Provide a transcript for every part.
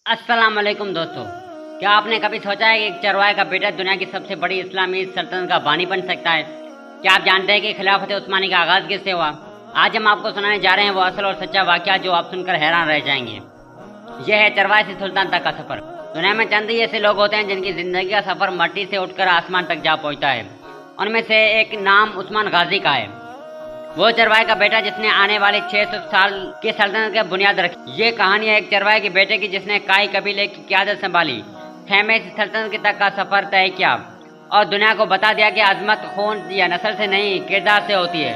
अस्सलाम वालेकुम दोस्तों। क्या आपने कभी सोचा है कि एक चरवाहे का बेटा दुनिया की सबसे बड़ी इस्लामी सल्तनत का बानी बन सकता है? क्या आप जानते हैं कि खिलाफत उस्मानी का आगाज़ किससे हुआ? आज हम आपको सुनाने जा रहे हैं वो असल और सच्चा वाक़या जो आप सुनकर हैरान रह जाएंगे। यह है चरवाहे से सुल्तान तक का सफ़र। दुनिया में चंद ही ऐसे लोग होते हैं जिनकी ज़िंदगी का सफ़र मट्टी से उठकर आसमान तक जा पहुँचता है। उनमें से एक नाम उस्मान गाजी का है। वो चरवाहे का बेटा जिसने आने वाले 600 साल की सल्तनत की बुनियाद रखी। ये कहानी है एक चरवाहे के बेटे की जिसने काई कबीले की क़यादत संभाली, खेमे से सल्तनत तक का सफ़र तय किया और दुनिया को बता दिया कि अजमत खून या नस्ल से नहीं किरदार से होती है।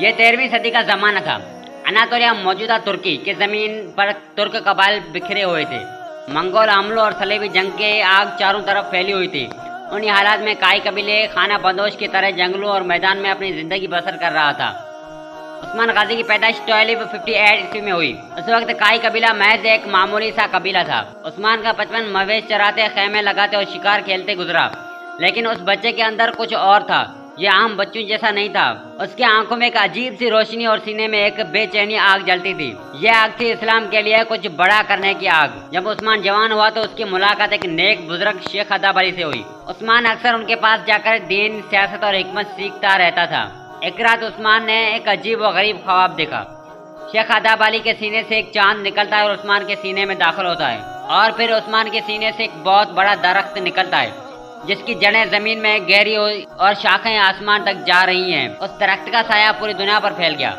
ये 13वीं सदी का ज़माना था। अनातोलिया मौजूदा तुर्की की ज़मीन पर तुर्क कबाइल बिखरे हुए थे। मंगोल हमलों और सलेबी जंग के आग चारों तरफ फैली हुई थी। उन्हीं हालात में काई कबीले खाना बंदोश की तरह जंगलों और मैदान में अपनी ज़िंदगी बसर कर रहा था। उस्मान गाजी की पैदाइश 1258 ईस्वी में हुई। उस वक्त काई कबीला महज एक मामूली सा कबीला था। उस्मान का बचपन मवेश चराते, खेमे लगाते और शिकार खेलते गुजरा। लेकिन उस बच्चे के अंदर कुछ और था। ये आम बच्चों जैसा नहीं था। उसके आंखों में एक अजीब सी रोशनी और सीने में एक बेचैनी आग जलती थी। यह आग थी इस्लाम के लिए कुछ बड़ा करने की आग। जब उस्मान जवान हुआ तो उसकी मुलाकात एक नेक बुजुर्ग शेख अदाब अली से हुई। उस्मान अक्सर उनके पास जाकर दीन, सियासत और हिकमत सीखता रहता था। एक रात उस्मान ने एक अजीब व गरीब ख्वाब देखा। शेख अदाब अली के सीने से एक चांद निकलता है और उस्मान के सीने में दाखिल होता है, और फिर उस्मान के सीने से एक बहुत बड़ा दरख्त निकलता है जिसकी जड़ें जमीन में गहरी और शाखें आसमान तक जा रही हैं। उस दरख्त का साया पूरी दुनिया पर फैल गया।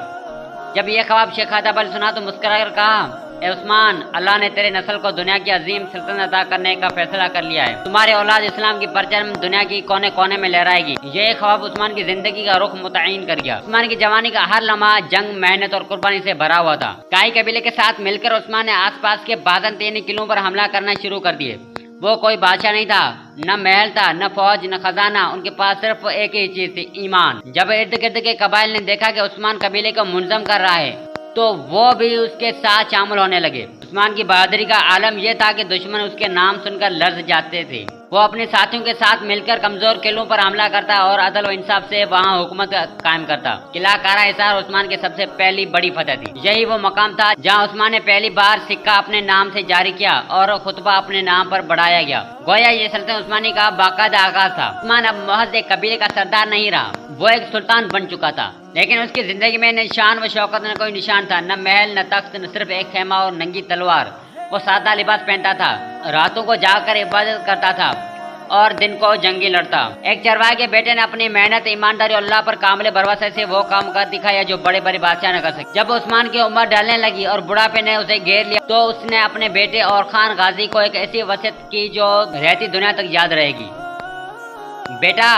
जब यह ख्वाब शेख अदाब अली सुना तो मुस्कुराकर कहा, ए उस्मान, अल्लाह ने तेरे नस्ल को दुनिया की अजीम सल्तनत अता करने का फैसला कर लिया है। तुम्हारे औलाद इस्लाम की परचम दुनिया की कोने कोने में लहराएगी। यह ख्वाब उस्मान की जिंदगी का रुख मुतय्यिन कर गया। उस्मान की जवानी का हर लम्हा जंग, मेहनत और कुर्बानी से भरा हुआ था। काई कबीले के साथ मिलकर उस्मान ने आसपास के बाज़ंतीनी किलों पर हमला करना शुरू कर दिए। वो कोई बादशाह नहीं था, न महल था, न फौज, न खजाना। उनके पास सिर्फ एक ही चीज थी, ईमान। जब इर्द गिर्द के कबाइल ने देखा कि उस्मान कबीले को मुंज़म कर रहा है तो वो भी उसके साथ शामिल होने लगे। उस्मान की बहादुरी का आलम यह था कि दुश्मन उसके नाम सुनकर लर्ज़ जाते थे। वो अपने साथियों के साथ मिलकर कमजोर किलों पर हमला करता और अदल व इंसाफ से वहाँ हुकूमत कायम करता। किला कारा हिसार उस्मान की सबसे पहली बड़ी फतह थी। यही वो मकाम था जहाँ उस्मान ने पहली बार सिक्का अपने नाम से जारी किया और खुतबा अपने नाम पर बढ़ाया गया। गोया ये सल्तनत उस्मानी का बाकायदा आगाज था। उस्मान अब महज एक कबीले का सरदार नहीं रहा, वो एक सुल्तान बन चुका था। लेकिन उसकी जिंदगी में न शान व शौकत न कोई निशान था, न महल, न तख्त, न सिर्फ एक खेमा और नंगी तलवार। वो सादा लिबास पहनता था, रातों को जाकर इबादत करता था और दिन को जंगी लड़ता। एक चरवाहे के बेटे ने अपनी मेहनत, ईमानदारी और अल्लाह पर कामिल भरोसे से वो काम कर दिखाया जो बड़े बड़े बादशाह न कर सके। जब उस्मान की उम्र ढलने लगी और बुढ़ापे ने उसे घेर लिया तो उसने अपने बेटे और खान गाजी को एक ऐसी वसीयत की जो रहती दुनिया तक याद रहेगी। बेटा,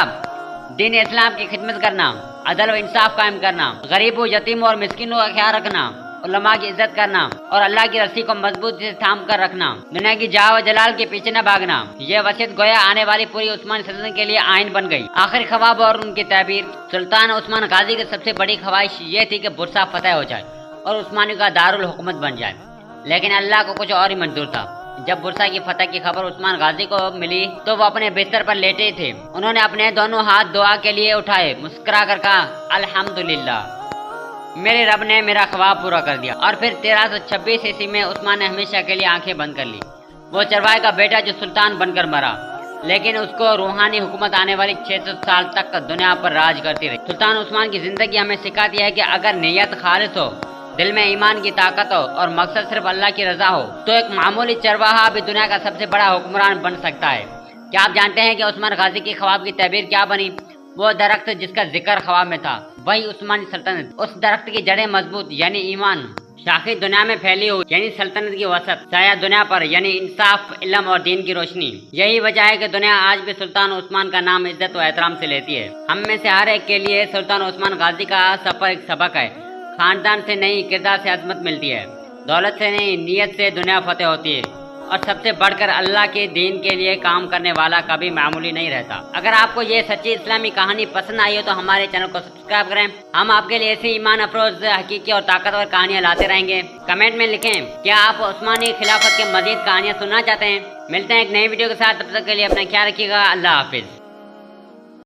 दीन इस्लाम की खिदमत करना, अदल व इंसाफ कायम करना, गरीबों, यतीमों और मिस्किनों का ख्याल रखना, उलमा की इज्जत करना और अल्लाह की रस्सी को मजबूत से थाम कर रखना, दुनिया की जाह व जलाल के पीछे न भागना। यह वसीयत गोया आने वाली पूरी उस्मानी सल्तनत के लिए आइन बन गई। आखिरी ख्वाब और उनकी ताबीर। सुल्तान उस्मान गाजी की सबसे बड़ी ख्वाहिश ये थी कि बुरसा फतेह हो जाए और उस्मानी का दारुल हुकूमत बन जाए। लेकिन अल्लाह को कुछ और ही मंजूर था। जब बुरसा की फतह की खबर उस्मान गाजी को मिली तो वो अपने बिस्तर पर लेटे थे। उन्होंने अपने दोनों हाथ दुआ के लिए उठाए, मुस्कुरा कर कहा, अल्हम्दुलिल्लाह, मेरे रब ने मेरा ख्वाब पूरा कर दिया। और फिर 1326 ईस्वी में उस्मान ने हमेशा के लिए आंखें बंद कर ली। वो चरवाहे का बेटा जो सुल्तान बनकर मरा, लेकिन उसको रूहानी हुकूमत आने वाली 600 साल तक दुनिया पर राज करती रही। सुल्तान उस्मान की जिंदगी हमें सिखाती है कि अगर नीयत खालिस हो, दिल में ईमान की ताकत हो और मकसद सिर्फ अल्लाह की रजा हो तो एक मामूली चरवाहा भी दुनिया का सबसे बड़ा हुक्मरान बन सकता है। क्या आप जानते हैं कि उस्मान गाजी की ख्वाब की तबीर क्या बनी? वो दरख्त जिसका जिक्र ख्वाब में था, वही उस्मानी सल्तनत। उस दरख्त की जड़ें मजबूत यानी ईमान, शाखी दुनिया में फैली हुई यानी सल्तनत की वसत, साया दुनिया पर यानी इंसाफ, इल्म और दीन की रोशनी। यही वजह है कि दुनिया आज भी सुल्तान उस्मान का नाम इज्जत व एहतराम से लेती है। हम में से हर एक के लिए सुल्तान उस्मान गाजी का सफर एक सबक है। खानदान से नहीं, किरदार से अजमत मिलती है। दौलत से नहीं, नीयत से दुनिया फतेह होती है। और सबसे बढ़कर अल्लाह के दीन के लिए काम करने वाला कभी मामूली नहीं रहता। अगर आपको ये सच्ची इस्लामी कहानी पसंद आई हो तो हमारे चैनल को सब्सक्राइब करें। हम आपके लिए ऐसी ईमान अफरोज, हकीकी और ताकतवर कहानियाँ लाते रहेंगे। कमेंट में लिखें, क्या आप उस्मानी खिलाफत के मजीद कहानियाँ सुनना चाहते हैं? मिलते हैं एक नई वीडियो के साथ, तब तक के लिए अपना ख्याल रखिएगा। अल्लाह हाफिज।